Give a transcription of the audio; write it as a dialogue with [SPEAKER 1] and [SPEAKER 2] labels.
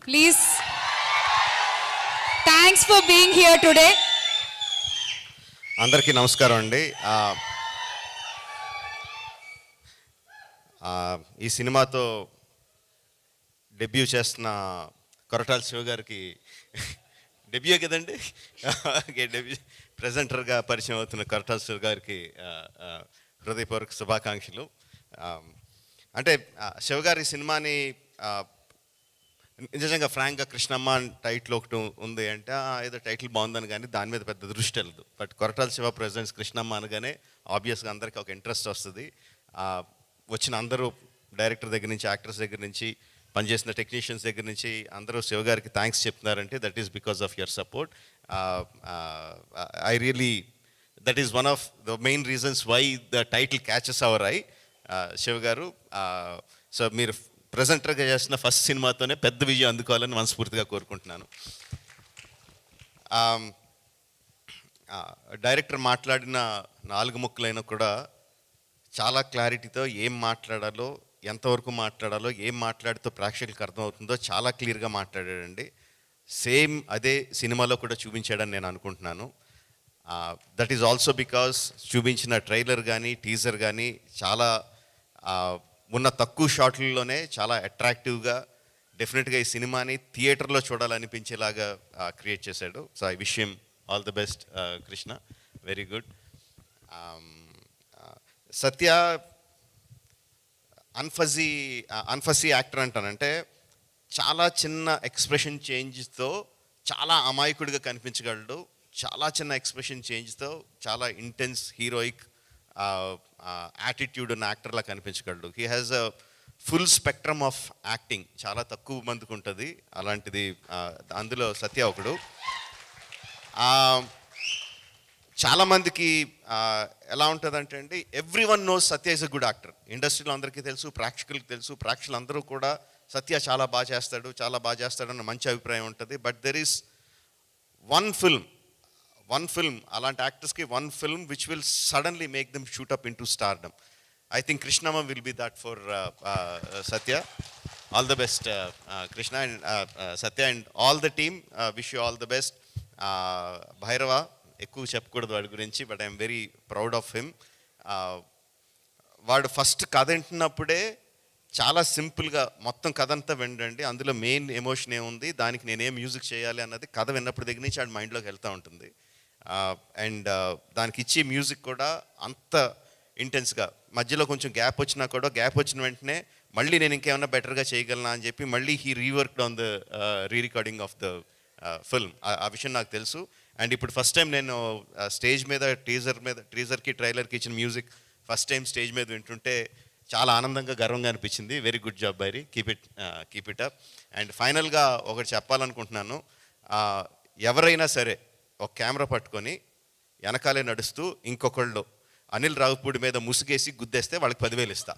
[SPEAKER 1] Please, thanks for being here today.
[SPEAKER 2] అందరికీ నమస్కారం అండి. ఈ సినిమాతో డెబ్యూ చేస్తున్న కొరటాల శివ గారికి డెబ్యూ కదండి, డెబ్యూ ప్రెజెంటర్గా పరిచయం అవుతున్న కొరటాల శివ గారికి హృదయపూర్వక శుభాకాంక్షలు. అంటే శివ గారి సినిమాని నిజంగా ఫ్రాంక్గా కృష్ణమ్మ టైటిల్ ఒకటి ఉంది అంటే ఏదో టైటిల్ బాగుందని కానీ దాని మీద పెద్ద దృష్టి వెళ్ళదు. బట్ కొరటాల శివ ప్రెజెంట్స్ కృష్ణమ్మ అనగానే ఆబ్వియస్గా అందరికీ ఒక ఇంట్రెస్ట్ వస్తుంది. వచ్చిన అందరూ డైరెక్టర్ దగ్గర నుంచి, యాక్టర్స్ దగ్గర నుంచి, పనిచేసిన టెక్నీషియన్స్ దగ్గర నుంచి అందరూ శివ గారికి థ్యాంక్స్ చెప్తున్నారంటే that is because of your support. I really that is one of the main reasons why the title catches our eye. Shiva గారు, సో మీరు ప్రెజెంటర్గా చేసిన ఫస్ట్ సినిమాతోనే పెద్ద విజయం అందుకోవాలని మనస్ఫూర్తిగా కోరుకుంటున్నాను. డైరెక్టర్ మాట్లాడిన 4 ముక్కలైనా కూడా చాలా క్లారిటీతో ఏం మాట్లాడాలో, ఎంతవరకు మాట్లాడాలో, ఏం మాట్లాడితే ప్రేక్షకులకు అర్థమవుతుందో చాలా క్లియర్గా మాట్లాడాడండి. సేమ్ అదే సినిమాలో కూడా చూపించాడని నేను అనుకుంటున్నాను. దట్ ఈజ్ ఆల్సో బికాస్ చూపించిన ట్రైలర్ కానీ టీజర్ కానీ చాలా ఉన్న తక్కువ షాట్లలోనే చాలా అట్రాక్టివ్గా, డెఫినెట్గా ఈ సినిమాని థియేటర్లో చూడాలనిపించేలాగా క్రియేట్ చేశాడు. So I wish him all the best Krishna, very good. Satya అన్ఫజీ యాక్టర్ అంటానంటే చాలా చిన్న ఎక్స్ప్రెషన్ చేంజ్తో చాలా అమాయకుడిగా కనిపించగలడు. చాలా చిన్న ఎక్స్ప్రెషన్ చేంజ్తో చాలా ఇంటెన్స్ హీరోయిక్ యాటిట్యూడ్ ఉన్న యాక్టర్లా కనిపించగలడు. He has a full spectrum of acting, చాలా తక్కువ మందికి ఉంటుంది అలాంటిది. అందులో సత్య ఒకడు. చాలామందికి ఎలా ఉంటుందంటే అండి, every one knows Satya is a good actor. ఇండస్ట్రీలో అందరికీ తెలుసు, ప్రేక్షకులకు తెలుసు. ప్రేక్షకులు అందరూ కూడా సత్య చాలా బాగా చేస్తాడు అన్న మంచి అభిప్రాయం ఉంటుంది. But there is one film అలాంటి యాక్టర్స్కి one film which will suddenly make them shoot up into stardom. I think Krishnamma will be that for Satya. All the best Krishna and Satya and all the team. Wish you all the best. Bhairava ఎక్కువ చెప్పకూడదు వాడి గురించి, but I'm very proud of him. వాడు first కథ వింటున్నప్పుడే చాలా సింపుల్గా మొత్తం కథ అంతా వినండి, అందులో మెయిన్ ఎమోషన్ ఏముంది, దానికి నేనేం మ్యూజిక్ చేయాలి అన్నది కథ విన్నప్పుడు దగ్గర నుంచి వాడి మైండ్లోకి వెళ్తూ ఉంటుంది. అండ్ దానికి ఇచ్చే మ్యూజిక్ కూడా అంత ఇంటెన్స్గా, మధ్యలో కొంచెం గ్యాప్ వచ్చినా కూడా గ్యాప్ వచ్చిన వెంటనే మళ్ళీ నేను ఇంకేమన్నా బెటర్గా చేయగలనా అని చెప్పి మళ్ళీ he reworked on the rerecording of the film. ఆ విషయం నాకు తెలుసు. అండ్ ఇప్పుడు ఫస్ట్ టైం నేను స్టేజ్ మీద టీజర్కి ట్రైలర్కి ఇచ్చిన మ్యూజిక్ ఫస్ట్ టైం స్టేజ్ మీద వింటుంటే చాలా ఆనందంగా, గర్వంగా అనిపించింది. Very good job బైరీ, keep it up. And ఫైనల్గా ఒకటి చెప్పాలనుకుంటున్నాను. ఎవరైనా సరే ఒక కెమెరా పట్టుకొని వెనకాలే నడుస్తూ ఇంకొకళ్ళు అనిల్ రావుపూడి మీద ముసుగేసి గుద్దేస్తే వాళ్ళకి 10,000 ఇస్తా.